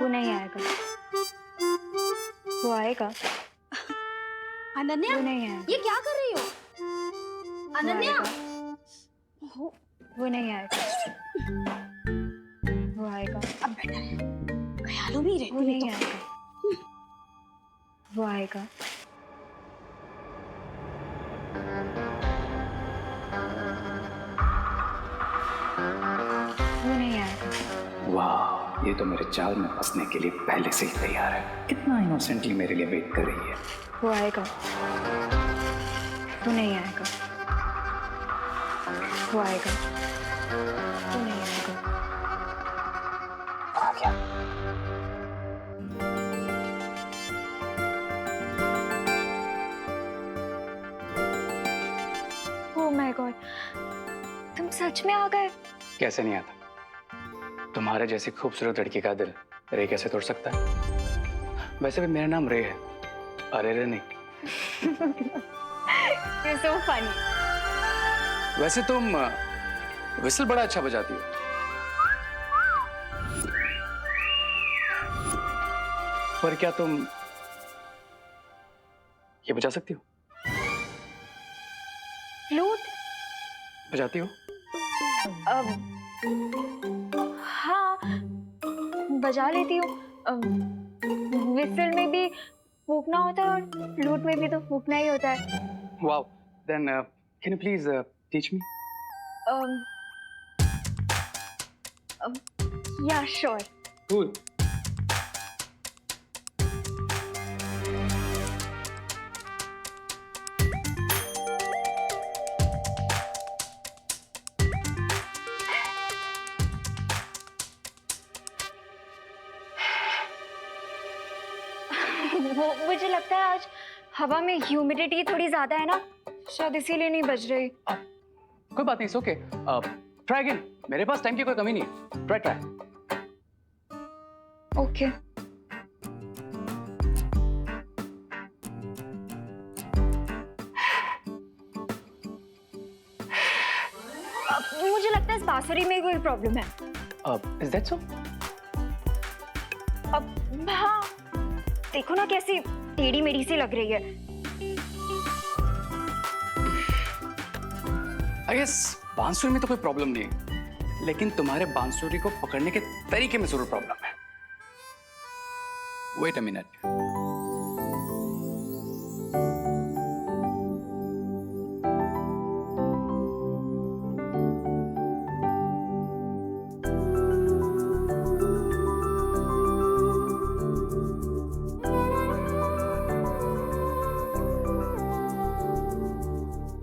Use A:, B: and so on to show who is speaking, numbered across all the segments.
A: वो नहीं आएगा। वो आएगा।
B: अनन्या,
A: वो नहीं आएगा।
B: ये क्या कर रही हो? अनन्या,
A: वो नहीं आएगा। वो आएगा।
B: अब बेटा ख्यालों में ही रहती
A: वो नहीं
B: है
A: आएगा। वो आएगा। वो नहीं आएगा।
C: वाह, ये तो मेरे जाल में फंसने के लिए पहले से ही तैयार है। कितना इनोसेंटली मेरे लिए वेट कर रही है।
A: वो आएगा। वो नहीं आएगा। वो आएगा। वो नहीं आएगा।
C: आ गया।
A: ओह माय गॉड, तुम सच में आ गए?
C: कैसे नहीं आता? तुम्हारे जैसी खूबसूरत लड़की का दिल रे कैसे तोड़ सकता है? वैसे भी मेरा नाम रे है, अरे रे नहीं।
A: You're so funny.
C: वैसे तुम विसल बड़ा अच्छा बजाती हो। पर क्या तुम ये बजा सकती हो?
A: फ्लूट?
C: बजाती हो?
A: हाँ, बजा लेती हूँ। विसल में भी फूकना होता है और फ्लूट में भी तो फूकना ही होता है।
C: Wow. Then can you please teach me?
A: Yeah, sure.
C: Cool.
A: वो मुझे लगता है आज हवा में ह्यूमिडिटी थोड़ी ज्यादा है ना, शायद इसीलिए नहीं बज रही।
C: कोई बात नहीं, ओके। Try again. मेरे पास टाइम की कोई कमी नहीं है। ट्राई।
A: ओके। मुझे लगता है इस बांसुरी में कोई प्रॉब्लम है।
C: Is that so?
A: अब हाँ, देखो ना कैसी टेढ़ी मेढ़ी सी लग रही है।
C: आई गेस बांसुरी में तो कोई प्रॉब्लम नहीं है, लेकिन तुम्हारे बांसुरी को पकड़ने के तरीके में जरूर प्रॉब्लम है। Wait a minute.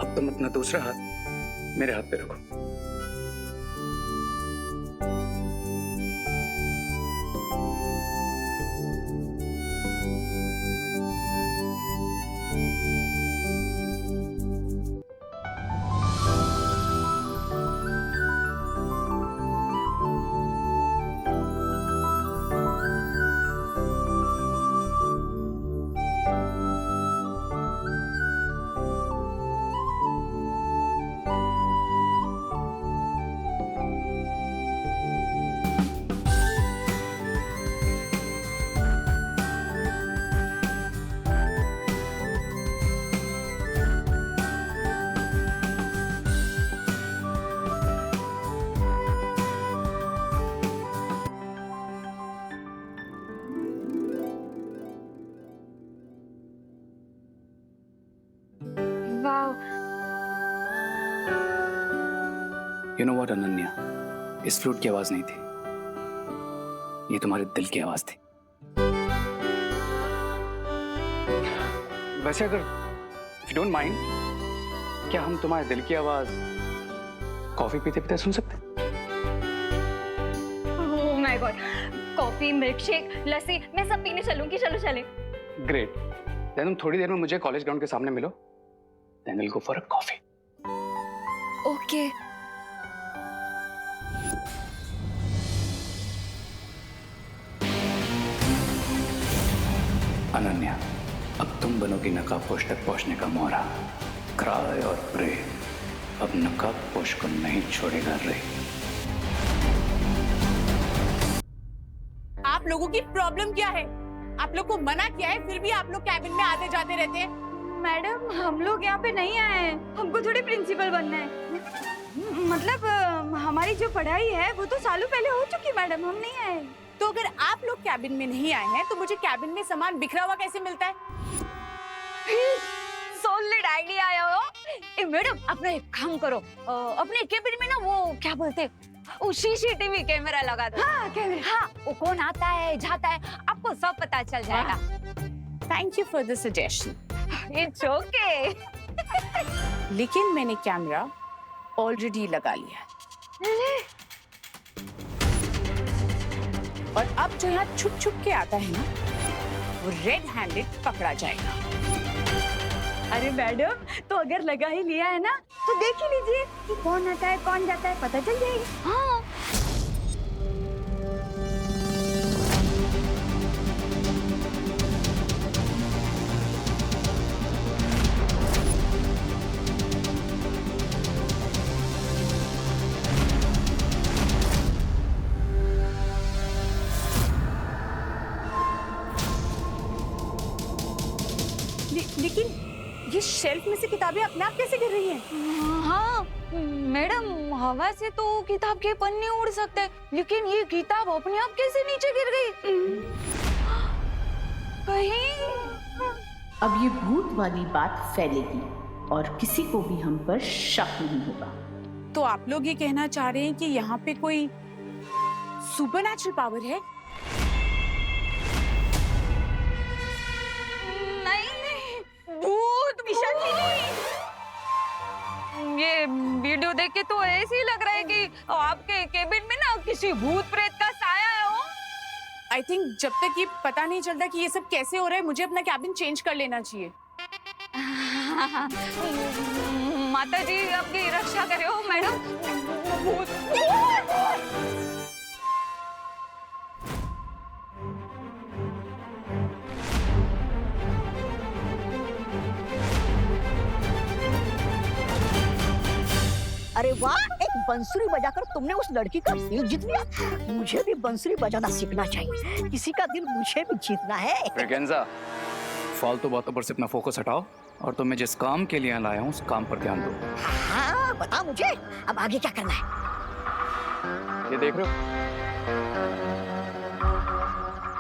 C: अब तुम अपना दूसरा हाथ मेरे हाथ पे रखो।
A: वाह,
C: यू नो व्हाट अनन्या, इस फ्लूट की आवाज नहीं थी, ये तुम्हारे दिल की आवाज थी। वैसे अगर इफ यू डोंट माइंड, क्या हम तुम्हारे दिल की आवाज कॉफी पीते पीते सुन सकते हैं?
A: Oh my God, coffee, milk shake, lassi, मैं सब पीने चलूंगी। चलो चले।
C: ग्रेट। देन तुम थोड़ी देर में मुझे कॉलेज ग्राउंड के सामने मिलो। Then will go for a coffee.
A: Okay.
C: Ananya, अब तुम बनोगी नकाबपोश तक पहुंचने का मोहरा। क्राई और प्रे, अब नकाबपोश को नहीं छोड़ेगा रे।
D: आप लोगों की प्रॉब्लम क्या है? आप लोग को मना किया है फिर भी आप लोग कैबिन में आते जाते रहते हैं।
A: मैडम हम लोग यहाँ पे नहीं आए हैं, हमको थोड़ी प्रिंसिपल बनना है। मतलब हमारी जो पढ़ाई है वो तो सालों पहले हो चुकी मैडम, हम नहीं आए।
D: तो अगर आप लोग कैबिन में नहीं आए हैं तो मुझे कैबिन में सामान बिखरा हुआ कैसे मिलता है?
A: सॉलिड आइडिया आया हो। ए मैडम अपना एक काम करो, अपने केबिन में ना वो क्या बोलते हैं, वो सीसीटीवी कैमरा लगा दो। हाँ कैमरा, हाँ वो कौन आता है जाता है आपको सब पता चल जाएगा।
D: Thank you for the suggestion.
A: It's okay.
D: लेकिन मैंने कैमरा ऑलरेडी लगा लिया है और अब जो यहाँ छुप छुप के आता है ना वो रेड हैंडेड पकड़ा जाएगा।
A: अरे मैडम तो अगर लगा ही लिया है ना तो देख ही लीजिए कि कौन आता है कौन जाता है, पता चल जाएगा। हाँ
D: लेकिन ये शेल्फ में से किताबें अपने आप कैसे गिर रही हैं?
A: हाँ मैडम हवा से तो किताब के पन्ने उड़ सकते हैं, लेकिन ये किताब अपने आप कैसे नीचे गिर गई? कहीं
E: अब ये भूत वाली बात फैलेगी और किसी को भी हम पर शक नहीं होगा।
D: तो आप लोग ये कहना चाह रहे हैं कि यहाँ पे कोई सुपरनैचुरल पावर है?
A: भूत ये वीडियो देख के तो ऐसे ही लग रहा है कि आपके केबिन में ना किसी भूत प्रेत का साया है। हो
D: आई थिंक जब तक ये पता नहीं चलता कि ये सब कैसे हो रहा है मुझे अपना कैबिन चेंज कर लेना चाहिए।
A: माता जी आपकी रक्षा करे हो मैडम। भूत
F: अरे वाह, एक बंसुरी बजाकर तुमने उस लड़की का दिल जीत लिया। मुझे भी बंसुरी बजाना सीखना चाहिए, किसी का दिल मुझे भी जीतना है।
C: फ्रेगेंजा, फालतू बातों पर से अपना फोकस हटाओ और तुम्हें जिस काम के लिए लाया हूँ उस काम पर ध्यान दो।
F: हाँ बता मुझे, अब आगे क्या करना है?
C: ये देख रहे हो,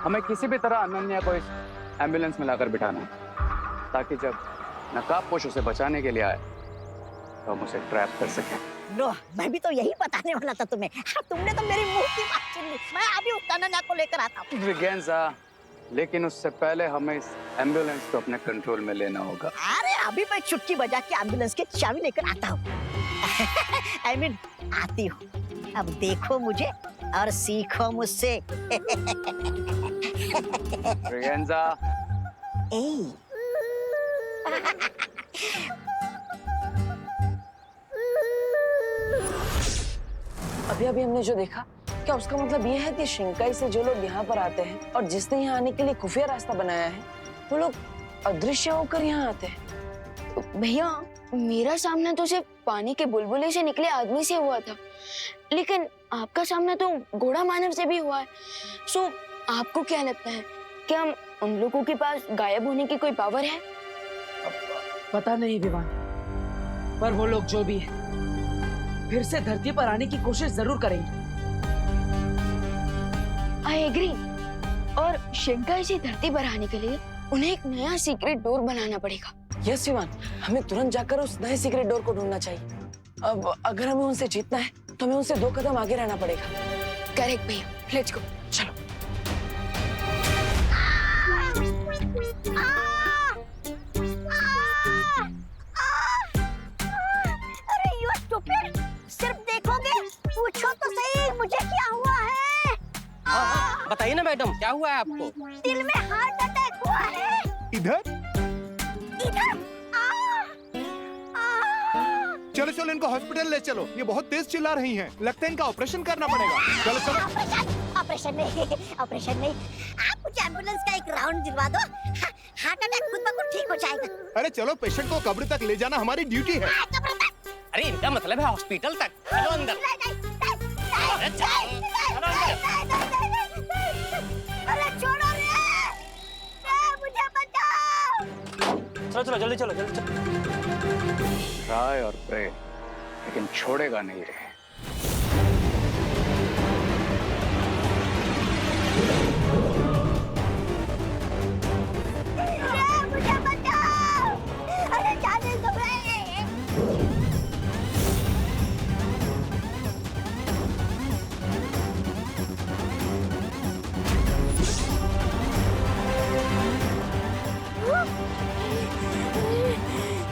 C: हमें किसी भी तरह अनन्या को इस एम्बुलेंस में लाकर बिठाना है ताकि जब नकाबपोश उसे बचाने के लिए आए तो हम उसे ट्रैप कर सकें।
F: लो, मैं भी तो यही बताने वाला था तुम्हें। हाँ, तुमने तो मेरी मुंह की बात छीन ली। मैं अभी उस अनन्या को लेकर आता हूँ।
C: फ्रेगेंजा, लेकिन उससे पहले हमें इस एम्बुलेंस को अपने कंट्रोल में लेना होगा।
F: अरे अभी मैं चुटकी बजा के एम्बुलेंस की चाबी लेकर आता हूँ। I mean, आती हूँ। अब देखो मुझे और सीखो मुझसे।
C: फ्रेगेंजा,
F: ए
G: अभी अभी हमने जो देखा, क्या उसका मतलब ये है कि शिंकाई से जो लोग यहाँ पर आते हैं और जिसने यहाँ आने के लिए खुफिया रास्ता बनाया है वो लोग अदृश्य होकर यहाँ आते हैं?
H: भैया मेरा सामना तो सिर्फ पानी के बुलबुले से निकले आदमी से हुआ था, लेकिन आपका सामना तो घोड़ा मानव से भी हुआ है। सो आपको क्या लगता है कि हम उन लोगों के पास गायब होने की कोई पावर है?
G: पता नहीं विवान, पर वो लोग जो भी है फिर से धरती पर आने की कोशिश जरूर करेंगे।
H: I agree. और शिंकाई से धरती पर आने के लिए उन्हें एक नया सीक्रेट डोर बनाना पड़ेगा।
G: यस विवान, हमें तुरंत जाकर उस नए सीक्रेट डोर को ढूंढना चाहिए। अब अगर हमें उनसे जीतना है तो हमें उनसे 2 कदम आगे रहना पड़ेगा।
H: करेक्ट भैया, लेट्स गो।
G: चलो।
F: अरे यू स्टूपिड, सिर्फ देखोगे? पूछो तो सही मुझे क्या हुआ है?
I: बताइए ना मैडम, क्या हुआ है आपको?
F: दिल में हार्ट अटैक हुआ है।
J: इधर
F: इधर
J: चलो चलो, इनको हॉस्पिटल ले चलो। ये बहुत तेज चिल्ला रही हैं। लगता है इनका ऑपरेशन करना पड़ेगा। चलो चलो।
F: ऑपरेशन नहीं, ऑपरेशन नहीं। आप मुझे एम्बुलेंस का एक राउंड दिलवा दो, हार्ट अटैक खुद ब खुद ठीक हो जाएगा।
J: अरे चलो, पेशेंट को कब्र तक ले जाना हमारी ड्यूटी है।
I: अरे इनका मतलब है हॉस्पिटल तक। चलो अंदर। अरे चलो, चलो अंदर। चलो जल्दी चलो जल्दी चलो।
C: ट्राई और प्रे, लेकिन छोड़ेगा नहीं रे।
F: मुझे बचाओ! अरे जाने दो रे!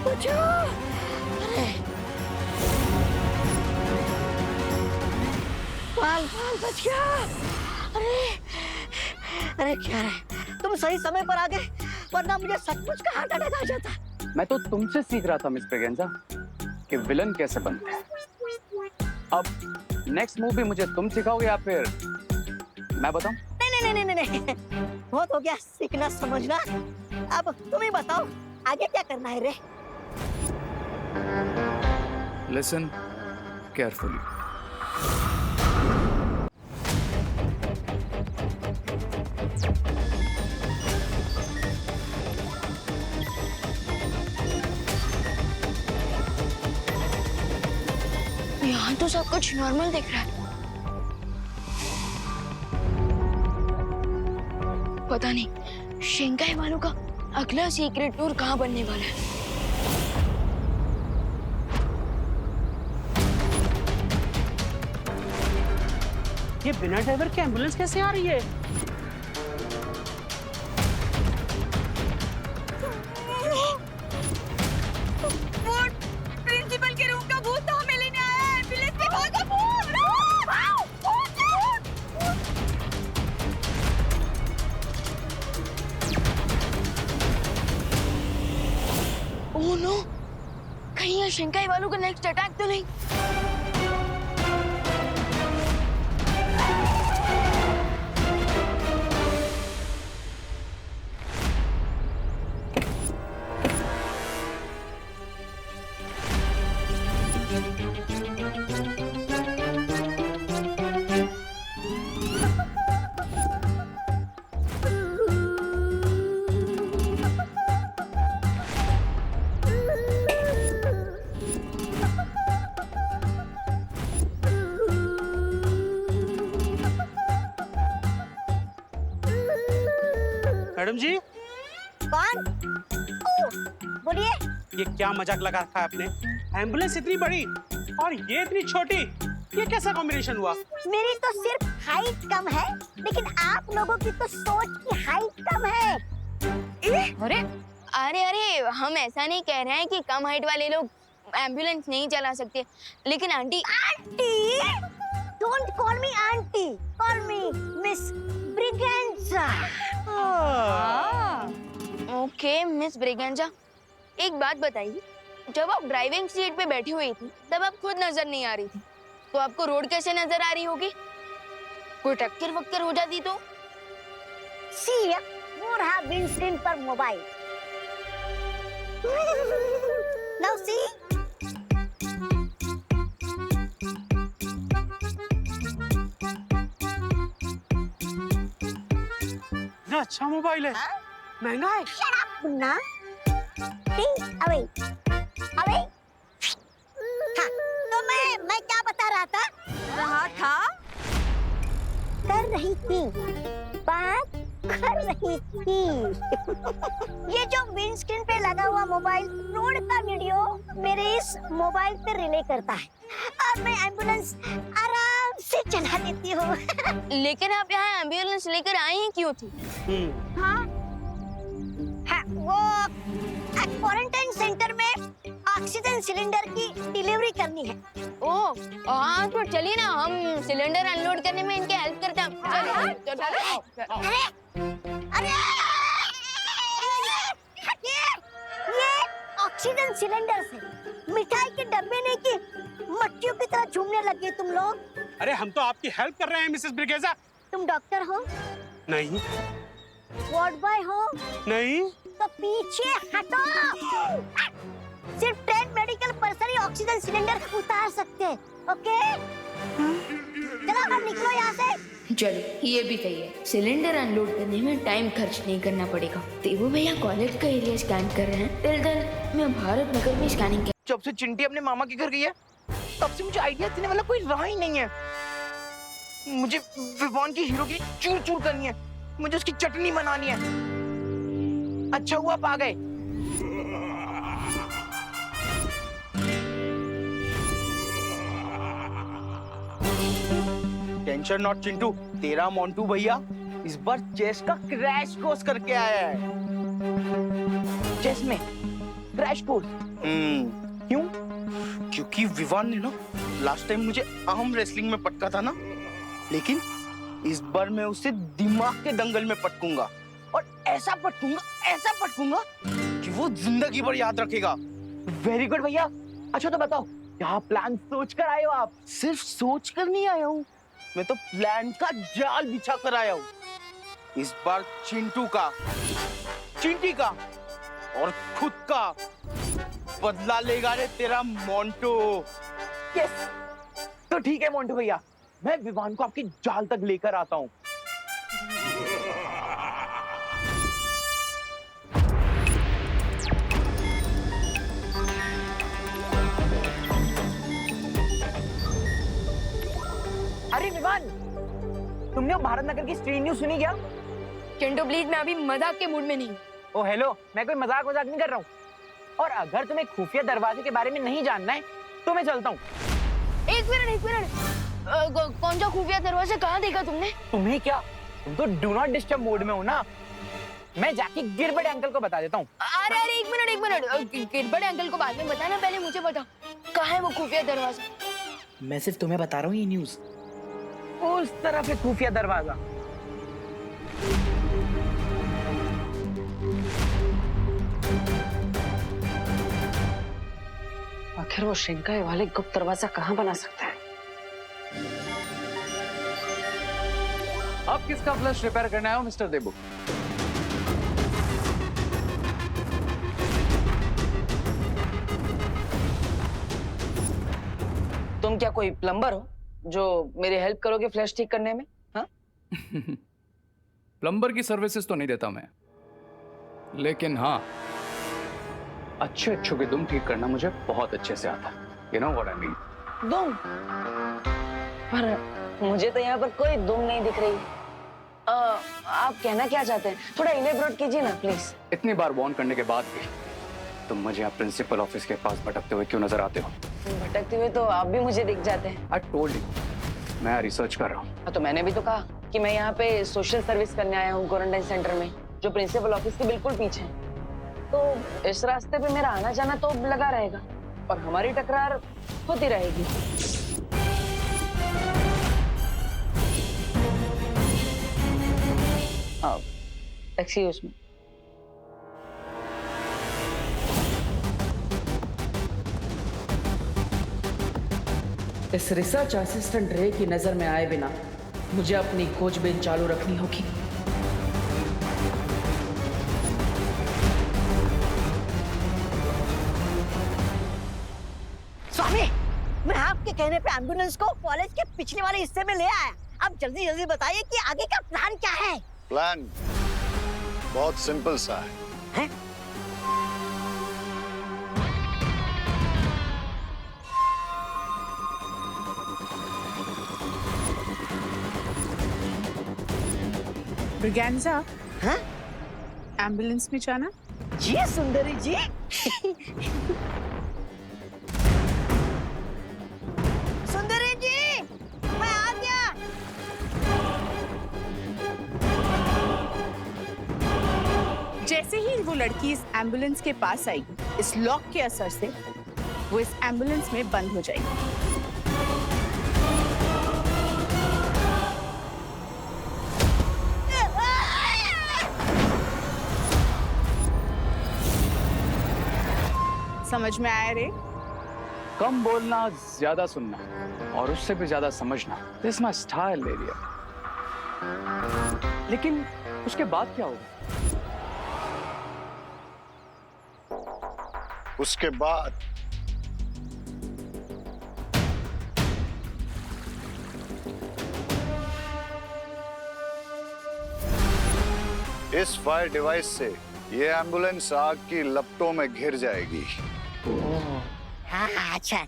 F: बचाओ! बाल बच गया। अरे क्या है, तुम सही समय पर आ गए, वरना मुझे सचमुच का हार्ट अटैक आ जाता।
C: मैं तो तुमसे सीख रहा था मिस ब्रिगेंजा कि विलन कैसे बनते हैं। अब नेक्स्ट मूव भी मुझे तुम सिखाओगे या फिर मैं बताऊं?
F: नहीं नहीं नहीं नहीं नहीं, बहुत हो गया सीखना समझना। अब तुम ही बताओ आगे क्या करना है रे?
C: Listen carefully.
H: यहाँ तो सब कुछ नॉर्मल दिख रहा है। पता नहीं शेंगाई वालों का अगला सीक्रेट टूर कहाँ बनने वाला है।
K: ये बिना ड्राइवर के एम्बुलेंस कैसे आ रही है?
A: प्रिंसिपल के रूम का भूत तो हमें लेने आया है। एम्बुलेंस में भागो भूत!
H: ओह नो, कहीं ये शेंगाई वालों का नेक्स्ट अटैक तो नहीं?
K: मैडम जी,
F: कौन? बोलिए।
K: ये क्या मजाक लगा रखा है आपने? एम्बुलेंस इतनी बड़ी और ये इतनी छोटी, ये कैसा कॉम्बिनेशन हुआ?
F: मेरी तो सिर्फ हाइट कम है, लेकिन आप लोगों की तो सोच की हाइट कम है।
A: अरे
H: अरे अरे, हम ऐसा नहीं कह रहे हैं कि कम हाइट वाले लोग एम्बुलेंस नहीं चला सकते, लेकिन aunty.
F: Aunty? Don't call me aunty, call me miss Braganza.
H: Okay miss Braganza, एक बात बताइए, जब आप ड्राइविंग सीट पे बैठी हुई थी तब आप खुद नजर नहीं आ रही थी, तो आपको रोड कैसे नजर आ रही होगी? कोई टक्कर वक्कर हो जाती तो?
F: सी, वो रहा विंडस्क्रीन पर मोबाइल। Now see.
K: इतना अच्छा मोबाइल है, महंगा है।
F: Shut up, Munna. अबे, अबे। हाँ, तो मैं क्या बता रहा था? कर रही थी, बात कर रही थी। ये जो विंड स्क्रीन पे लगा हुआ मोबाइल रोड का वीडियो मेरे इस मोबाइल पे रिले करता है और मैं एम्बुलेंस आराम से चला देती हूँ।
H: लेकिन आप यहाँ एम्बुलेंस लेकर आई ही क्यों थी?
F: हाँ, हाँ, वो क्वारंटाइन सेंटर में ऑक्सीजन सिलेंडर की डिलीवरी करनी है।
H: ओह, हाँ तो चलिए ना, हम सिलेंडर अनलोड करने में इनके हेल्प करते हैं।
F: अरे, अरे, ये ऑक्सीजन सिलेंडर से मिठाई के डब्बे नहीं की मट्टियों की तरह झूमने लगे तुम लोग।
K: अरे हम तो आपकी हेल्प कर रहे हैं मिसेस ब्रिगेंजा।
F: तुम डॉक्टर हो?
K: नहीं।
F: वार्ड बॉय हो?
K: नहीं।
F: तो पीछे हटो। सिर्फ ट्रेन मेडिकल पर्सन ही ऑक्सीजन सिलेंडर उतार सकते हैं, ओके? चलो अब निकलो यहाँ से।
H: चलो ये भी सही है, सिलेंडर अनलोड करने में टाइम खर्च नहीं करना पड़ेगा। देवू भैया कॉलेज का एरिया स्कैन कर रहे हैं, टिल देन मैं भारत नगर में स्कैनिंग।
I: जब से चिंटी अपने मामा के घर गई है तब से मुझे आइडिया देने वाला कोई रहा ही नहीं है। मुझे विवान की हीरो की चूर चूर करनी है, मुझे उसकी चटनी बनानी है। अच्छा हुआ आप आ गए। टेंशन नॉट चिंटू, तेरा मोंटू भैया इस बार चेस का क्रैश कोर्स करके आया है। चेस में क्रैश कोर्स? क्यों? क्योंकि विवान ने ना लास्ट टाइम मुझे आर्म रेसलिंग में पटका था ना, लेकिन इस बार मैं उसे दिमाग के दंगल में पटकूंगा और ऐसा पटकूंगा कि वो जिंदगी भर याद रखेगा। वेरी गुड भैया। अच्छा तो बताओ, क्या प्लान सोच कर आए हो आप? सिर्फ सोच कर नहीं आया हूँ, मैं तो प्लान का जाल बिछा कर आया हूँ। इस बार चिंटू का, चिंटी का और खुद का बदला लेगा रे तेरा मोंटू। यस, तो ठीक है मोंटू भैया, मैं विवान को आपकी जाल तक लेकर आता हूँ। अरे विवान, तुमने वो भारत नगर की स्ट्रीट न्यूज सुनी क्या?
H: चिंटू प्लीज, मैं अभी मजाक के मूड में नहीं हूँ।
I: ओ हेलो, मैं कोई मजाक नहीं कर रहा हूँ। और अगर तुम्हें खुफिया दरवाजे के बारे में नहीं जानना है तो मैं चलता हूँ।
H: एक मिनट, कौन सा खुफिया दरवाजा कहाँ देखा तुमने?
I: तुम्हें क्या, तुम तो डू नॉट डिस्टर्ब मोड में हो ना। मैं जाके गिरबड़े अंकल को बता देता हूँ।
H: अरे एक मिनट, गिरबड़े अंकल को बाद में बताना, पहले मुझे बता कहाँ है वो खुफिया दरवाजा?
I: मैं सिर्फ तुम्हें बता रहा हूँ ये न्यूज। उस तरफ है खुफिया दरवाजा।
G: आखिर वो शिंकाई वाले गुप्त दरवाजा कहाँ बना सकता है?
C: अब किसका फ्लश रिपेयर करना है मिस्टर देबू?
G: तुम क्या कोई प्लम्बर हो जो मेरी हेल्प करोगे फ्लैश ठीक करने में? हाँ?
C: प्लम्बर की सर्विसेज तो नहीं देता मैं, लेकिन हाँ, अच्छे के दुम ठीक करना मुझे बहुत अच्छे से आता है। You know what I mean?
G: दुम? पर मुझे तो यहाँ पर कोई दुम नहीं दिख रही। आप कहना क्या चाहते हैं? थोड़ा इलेबोरेट कीजिए ना प्लीज।
C: इतनी बार वार्न करने के बाद भी तुम मुझे यहाँ प्रिंसिपल ऑफिस के पास भटकते हुए क्यों नजर आते हो?
G: भटकते हुए तो आप भी मुझे दिख जाते हैं।
C: I told you, मैं रिसर्च कर रहा हूँ।
G: तो मैंने भी तो कहा कि मैं यहाँ पे सोशल सर्विस करने आया हूँ क्वारंटाइन सेंटर में, जो प्रिंसिपल ऑफिस के बिल्कुल पीछे है। तो इस रास्ते पे मेरा आना जाना तो लगा रहेगा और हमारी टकरार होती रहेगी। Excuse me.
E: इस रिसर्च असिस्टेंट रे की नजर में आए बिना मुझे अपनी खोजबीन चालू रखनी होगी।
F: स्वामी, मैं आपके कहने पे एम्बुलेंस को कॉलेज के पिछले वाले हिस्से में ले आया। अब जल्दी जल्दी बताइए कि आगे का प्लान क्या है?
L: प्लान बहुत सिंपल सा है।
D: ब्रिगेंजा,
F: हाँ?
D: एम्बुलेंस में जाना?
F: जी सुंदरी जी। सुंदरी जी, मैं आ गया।
D: जैसे ही वो लड़की इस एम्बुलेंस के पास आएगी, इस लॉक के असर से वो इस एम्बुलेंस में बंद हो जाएगी। समझ में आया रे?
C: कम बोलना, ज्यादा सुनना और उससे भी ज्यादा समझना, दिस माय स्टाइल एरिया। लेकिन उसके बाद क्या होगा?
L: उसके बाद इस फायर डिवाइस से ये एम्बुलेंस आग की लपटों में घिर जाएगी।
F: हाँ अच्छा।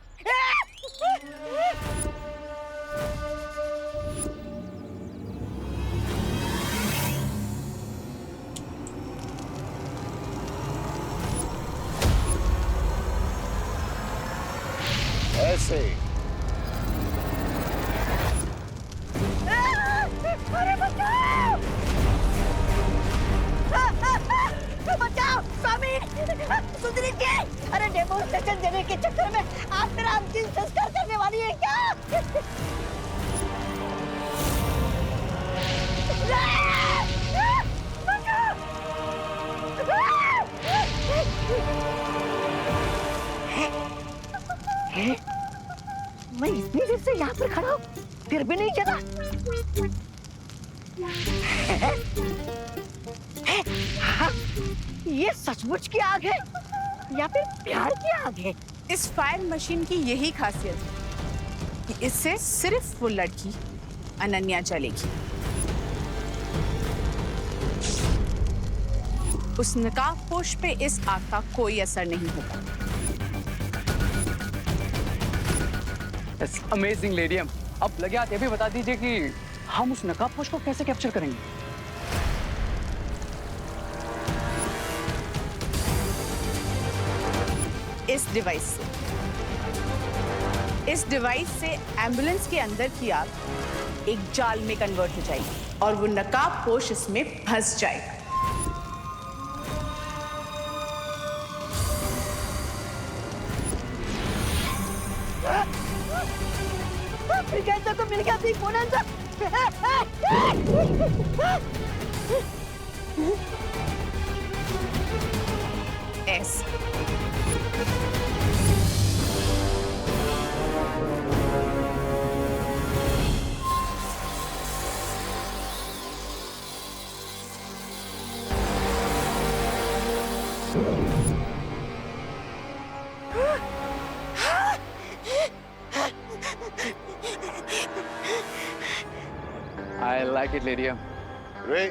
L: ऐसे
F: अरे बचाओ! बचाओ स्वामी, सुधरी जी! अरे डेमोन्स्ट्रेशन देने के चक्कर में आप मेरा अंतिम संस्कार करने वाली है क्या? मैं इतनी देर से यहाँ पर खड़ा हूँ, फिर भी नहीं चला। हाँ, ये सचमुच की आग है या फिर प्यार की आग है?
D: इस फायर मशीन की यही खासियत है कि इससे सिर्फ वो लड़की अनन्या जलेगी। उस नकाबपोश पे इस आग का कोई असर नहीं होगा।
C: अमेजिंग लेडियम। अब लगे हाथ ये भी बता दीजिए कि हम उस नकाबपोश को कैसे कैप्चर करेंगे?
D: इस डिवाइस से एम्बुलेंस के अंदर की आग एक जाल में कन्वर्ट हो जाएगी और वो नकाबपोश इसमें फंस जाएगा।
F: कैसे तो मिल गया थी बोनंजा।
D: ऐसे
C: I like it, लेडियम।
L: रे,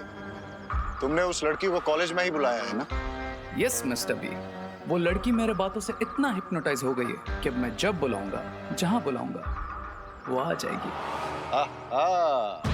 L: तुमने उस लड़की को कॉलेज में ही बुलाया है ना?
C: Yes mister B. वो लड़की मेरे बातों से इतना हिप्नोटाइज हो गई है कि अब मैं जब बुलाऊंगा, जहां बुलाऊंगा, वो आ जाएगी।
L: आहा,